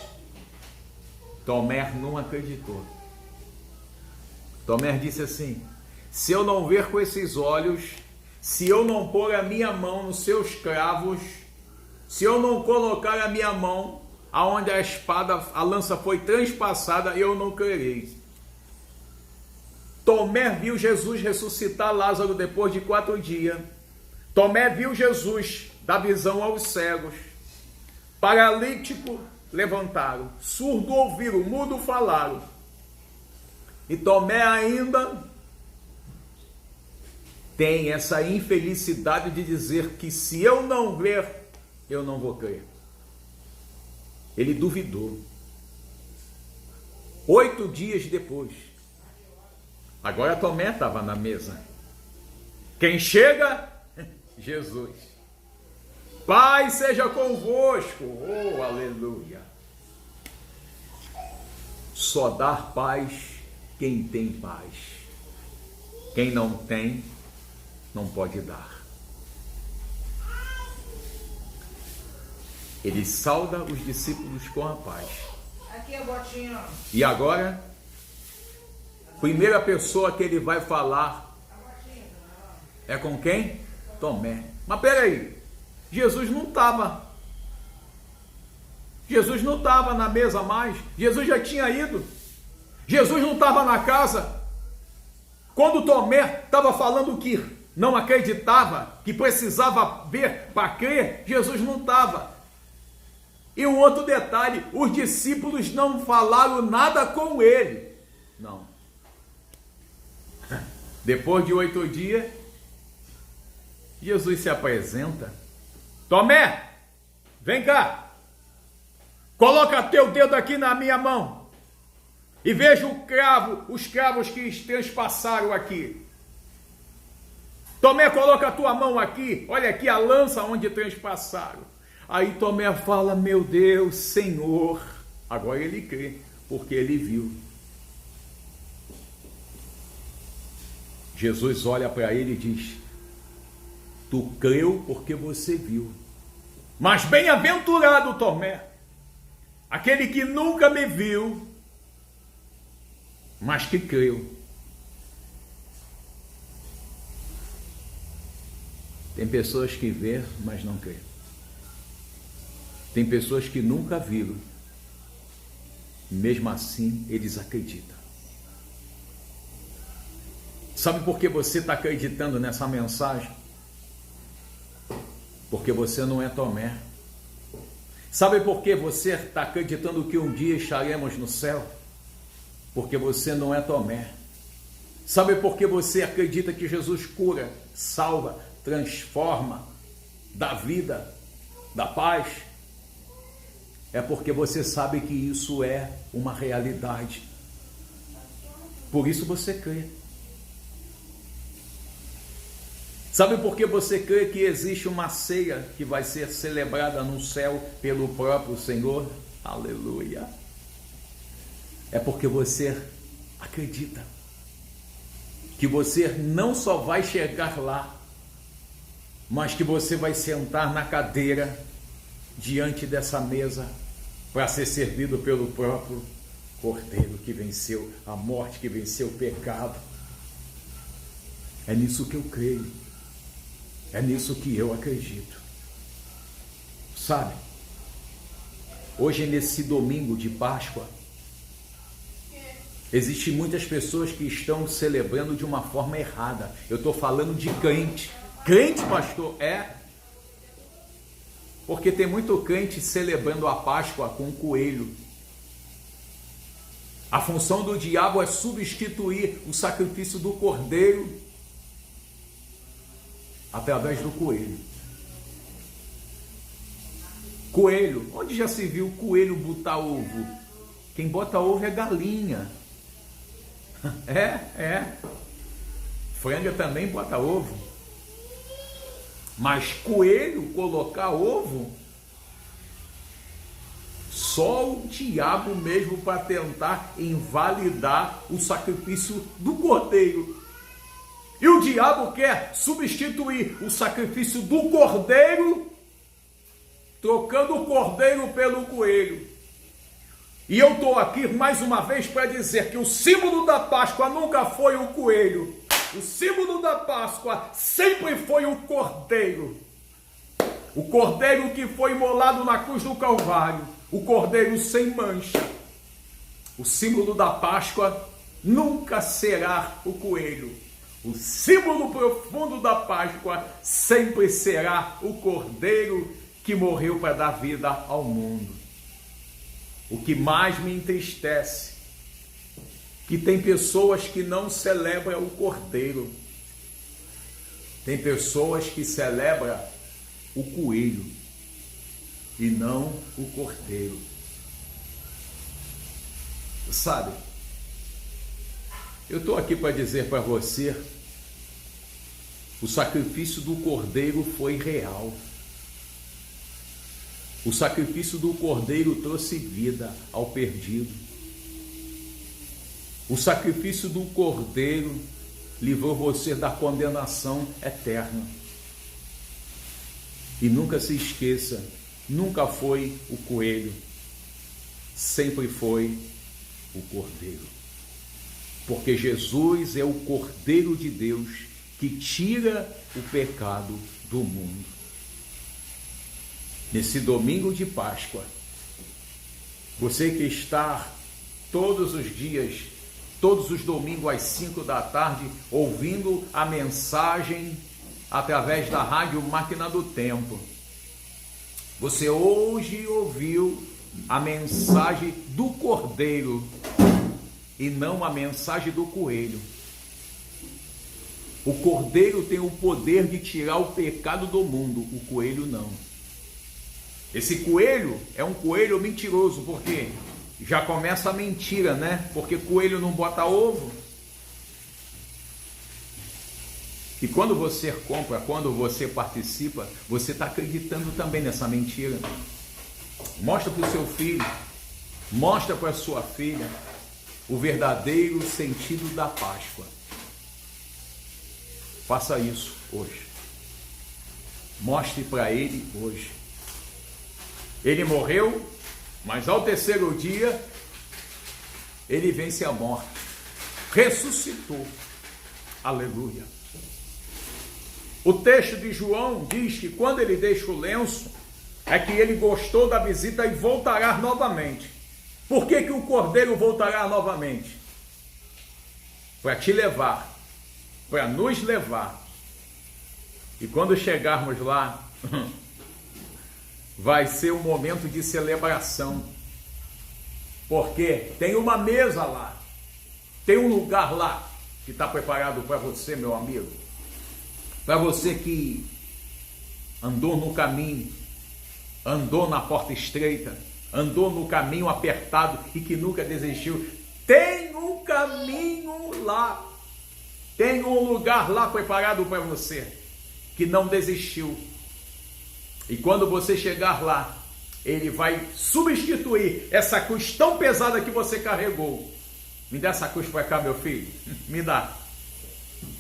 Tomé não acreditou. Tomé disse assim: se eu não ver com esses olhos, se eu não pôr a minha mão nos seus cravos, se eu não colocar a minha mão aonde a espada, a lança foi transpassada, eu não crerei. Tomé viu Jesus ressuscitar Lázaro depois de 4 dias. Tomé viu Jesus dar visão aos cegos. Paralítico levantaram, surdo ouviram, mudo falaram. E Tomé ainda tem essa infelicidade de dizer que se eu não ver, eu não vou crer. Ele duvidou. 8 dias depois. Agora Tomé estava na mesa. Quem chega? Jesus. Paz seja convosco. Oh, aleluia. Só dar paz quem tem paz. Quem não tem, não pode dar. Ele sauda os discípulos com a paz. Aqui a botinha. E agora, primeira pessoa que ele vai falar é com quem? Tomé. Mas peraí, Jesus não estava na mesa mais. Jesus já tinha ido. Jesus não estava na casa. Quando Tomé estava falando que não acreditava, que precisava ver para crer, Jesus não estava. E um outro detalhe, os discípulos não falaram nada com ele. Não. Depois de 8 dias, Jesus se apresenta. Tomé, vem cá. Coloca teu dedo aqui na minha mão. E veja os cravos que transpassaram aqui. Tomé, coloca a tua mão aqui. Olha aqui a lança onde transpassaram. Aí Tomé fala, meu Deus, Senhor. Agora ele crê, porque ele viu. Jesus olha para ele e diz, tu creu porque você viu. Mas bem-aventurado Tomé, aquele que nunca me viu, mas que creu. Tem pessoas que vê, mas não crê. Tem pessoas que nunca viram, mesmo assim eles acreditam. Sabe por que você está acreditando nessa mensagem? Porque você não é Tomé. Sabe por que você está acreditando que um dia estaremos no céu? Porque você não é Tomé. Sabe por que você acredita que Jesus cura, salva, transforma, dá vida, dá paz? É porque você sabe que isso é uma realidade. Por isso você crê. Sabe por que você crê que existe uma ceia que vai ser celebrada no céu pelo próprio Senhor? Aleluia! É porque você acredita que você não só vai chegar lá, mas que você vai sentar na cadeira diante dessa mesa para ser servido pelo próprio Cordeiro que venceu a morte, que venceu o pecado. É nisso que eu creio. É nisso que eu acredito. Sabe? Hoje, nesse domingo de Páscoa, existem muitas pessoas que estão celebrando de uma forma errada. Eu estou falando de crente. Crente, pastor? É. Porque tem muito crente celebrando a Páscoa com um coelho. A função do diabo é substituir o sacrifício do cordeiro através do coelho. Coelho, onde já se viu coelho botar ovo? Quem bota ovo é galinha. Franga também bota ovo. Mas coelho colocar ovo, só o diabo mesmo para tentar invalidar o sacrifício do cordeiro. E o diabo quer substituir o sacrifício do cordeiro, trocando o cordeiro pelo coelho. E eu estou aqui mais uma vez para dizer que o símbolo da Páscoa nunca foi o coelho. O símbolo da Páscoa sempre foi o cordeiro. O cordeiro que foi imolado na cruz do Calvário. O cordeiro sem mancha. O símbolo da Páscoa nunca será o coelho. O símbolo profundo da Páscoa sempre será o cordeiro que morreu para dar vida ao mundo. O que mais me entristece, que tem pessoas que não celebram o Cordeiro. Tem pessoas que celebram o coelho e não o Cordeiro. Sabe, eu estou aqui para dizer para você, o sacrifício do Cordeiro foi real. O sacrifício do Cordeiro trouxe vida ao perdido. O sacrifício do Cordeiro livrou você da condenação eterna. E nunca se esqueça, nunca foi o coelho, sempre foi o Cordeiro. Porque Jesus é o Cordeiro de Deus que tira o pecado do mundo. Nesse domingo de Páscoa, você que está todos os dias, todos os domingos às 5 da tarde, ouvindo a mensagem através da rádio Máquina do Tempo. Você hoje ouviu a mensagem do Cordeiro e não a mensagem do coelho. O Cordeiro tem o poder de tirar o pecado do mundo, o coelho não. Esse coelho é um coelho mentiroso, porque já começa a mentira, né? Porque coelho não bota ovo. E quando você compra, quando você participa, você está acreditando também nessa mentira. Mostra para o seu filho, mostra para a sua filha o verdadeiro sentido da Páscoa. Faça isso hoje. Mostre para ele hoje. Ele morreu, mas ao terceiro dia, ele vence a morte. Ressuscitou. Aleluia. O texto de João diz que quando ele deixa o lenço, é que ele gostou da visita e voltará novamente. Por que que o Cordeiro voltará novamente? Para te levar, para nos levar. E quando chegarmos lá, vai ser um momento de celebração. Porque tem uma mesa lá, tem um lugar lá que está preparado para você, meu amigo. Para você que andou no caminho, andou na porta estreita, andou no caminho apertado e que nunca desistiu. Tem um caminho lá, tem um lugar lá preparado para você, que não desistiu. E quando você chegar lá, ele vai substituir essa cruz tão pesada que você carregou. Me dá essa cruz para cá, meu filho. Me dá.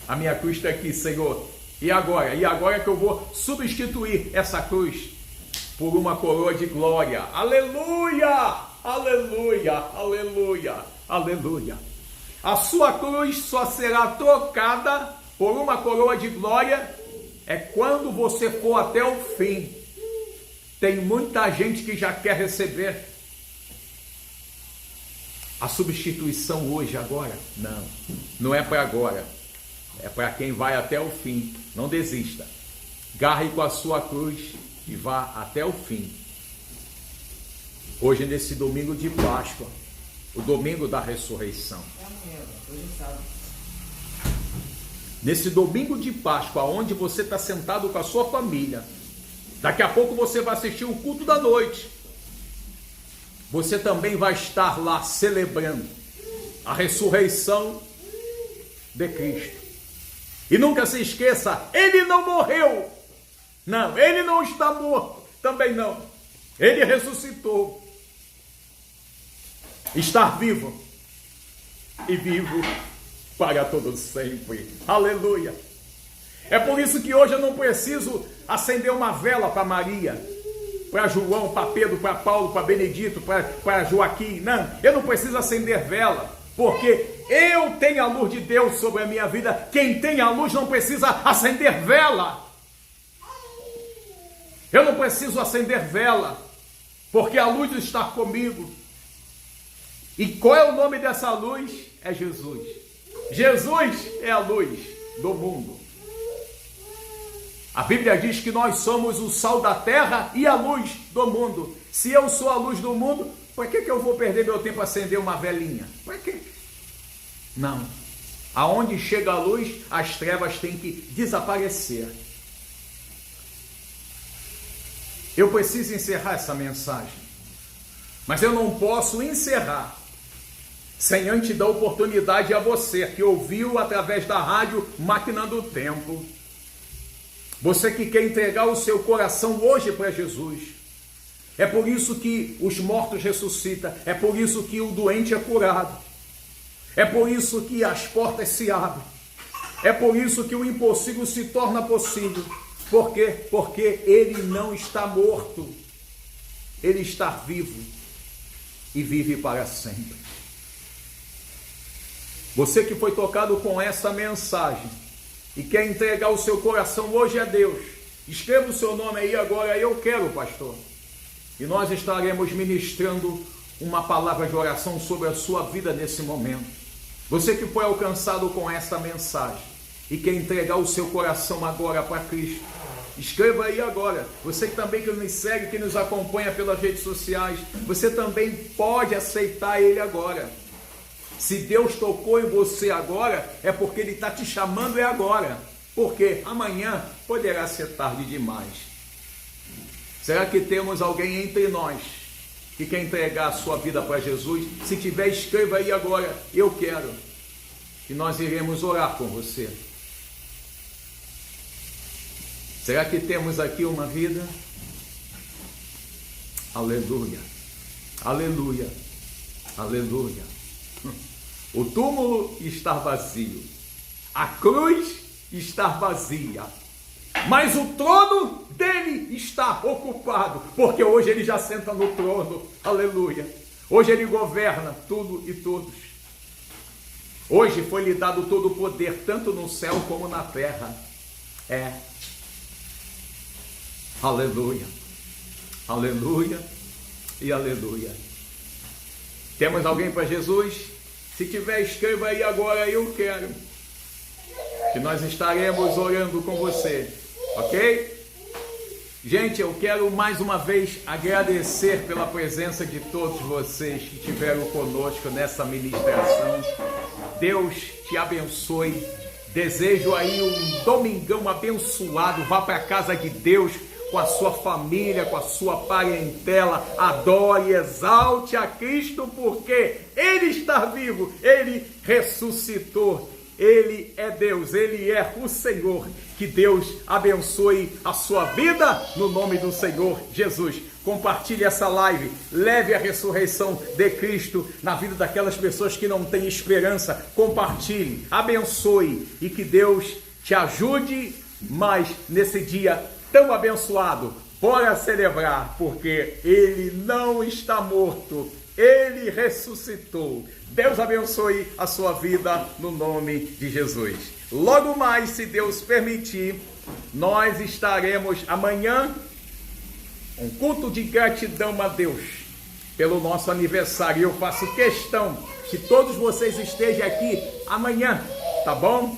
A minha cruz está aqui, Senhor. E agora? E agora que eu vou substituir essa cruz por uma coroa de glória. Aleluia! Aleluia! Aleluia! Aleluia! A sua cruz só será trocada por uma coroa de glória quando você for até o fim. Tem muita gente que já quer receber a substituição hoje, agora. Não, não é para agora. É para quem vai até o fim. Não desista. Garre com a sua cruz e vá até o fim. Hoje, nesse domingo de Páscoa, o domingo da ressurreição. Nesse domingo de Páscoa, onde você está sentado com a sua família, daqui a pouco você vai assistir o culto da noite. Você também vai estar lá celebrando a ressurreição de Cristo. E nunca se esqueça, ele não morreu. Não, ele não está morto. Também não. Ele ressuscitou. Está vivo. E vivo para todo sempre. Aleluia. É por isso que hoje eu não preciso acender uma vela para Maria, para João, para Pedro, para Paulo, para Benedito, para Joaquim. Não, eu não preciso acender vela. Porque eu tenho a luz de Deus sobre a minha vida. Quem tem a luz não precisa acender vela. Eu não preciso acender vela, porque a luz está comigo. E qual é o nome dessa luz? É Jesus. Jesus é a luz do mundo. A Bíblia diz que nós somos o sal da terra e a luz do mundo. Se eu sou a luz do mundo, por que eu vou perder meu tempo a acender uma velinha? Por quê? Não. Aonde chega a luz, as trevas têm que desaparecer. Eu preciso encerrar essa mensagem, mas eu não posso encerrar sem antes dar oportunidade a você que ouviu através da rádio Máquina do Tempo. Você que quer entregar o seu coração hoje para Jesus. É por isso que os mortos ressuscitam, é por isso que o doente é curado, é por isso que as portas se abrem, é por isso que o impossível se torna possível. Por quê? Porque ele não está morto, ele está vivo e vive para sempre. Você que foi tocado com essa mensagem e quer entregar o seu coração hoje a Deus, escreva o seu nome aí agora, eu quero, pastor. E nós estaremos ministrando uma palavra de oração sobre a sua vida nesse momento. Você que foi alcançado com essa mensagem e quer entregar o seu coração agora para Cristo, escreva aí agora. Você também que nos segue, que nos acompanha pelas redes sociais, você também pode aceitar Ele agora. Se Deus tocou em você agora, é porque Ele está te chamando agora. Porque amanhã poderá ser tarde demais. Será que temos alguém entre nós que quer entregar a sua vida para Jesus? Se tiver, escreva aí agora, eu quero. E nós iremos orar com você. Será que temos aqui uma vida? Aleluia, aleluia, aleluia. O túmulo está vazio, a cruz está vazia, mas o trono dele está ocupado, porque hoje ele já senta no trono, aleluia. Hoje ele governa tudo e todos. Hoje foi lhe dado todo o poder, tanto no céu como na terra. Aleluia, aleluia e aleluia. Temos alguém para Jesus? Se tiver, escreva aí agora, eu quero. Que nós estaremos orando com você, ok? Gente, eu quero mais uma vez agradecer pela presença de todos vocês que estiveram conosco nessa ministração. Deus te abençoe. Desejo aí um domingão abençoado. Vá para a casa de Deus com a sua família, com a sua parentela. Adore, exalte a Cristo, porque Ele está vivo, Ele ressuscitou. Ele é Deus, Ele é o Senhor. Que Deus abençoe a sua vida no nome do Senhor Jesus. Compartilhe essa live, leve a ressurreição de Cristo na vida daquelas pessoas que não têm esperança. Compartilhe, abençoe e que Deus te ajude mais nesse dia tão abençoado. Bora celebrar, porque Ele não está morto, Ele ressuscitou. Deus abençoe a sua vida no nome de Jesus. Logo mais, se Deus permitir, nós estaremos amanhã, um culto de gratidão a Deus pelo nosso aniversário. Eu faço questão que todos vocês estejam aqui amanhã, tá bom?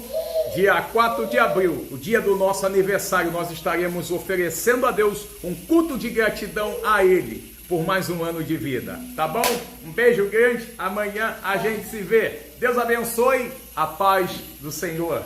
Dia 4 de abril, o dia do nosso aniversário, nós estaremos oferecendo a Deus um culto de gratidão a Ele por mais um ano de vida, tá bom? Um beijo grande, amanhã a gente se vê. Deus abençoe, a paz do Senhor.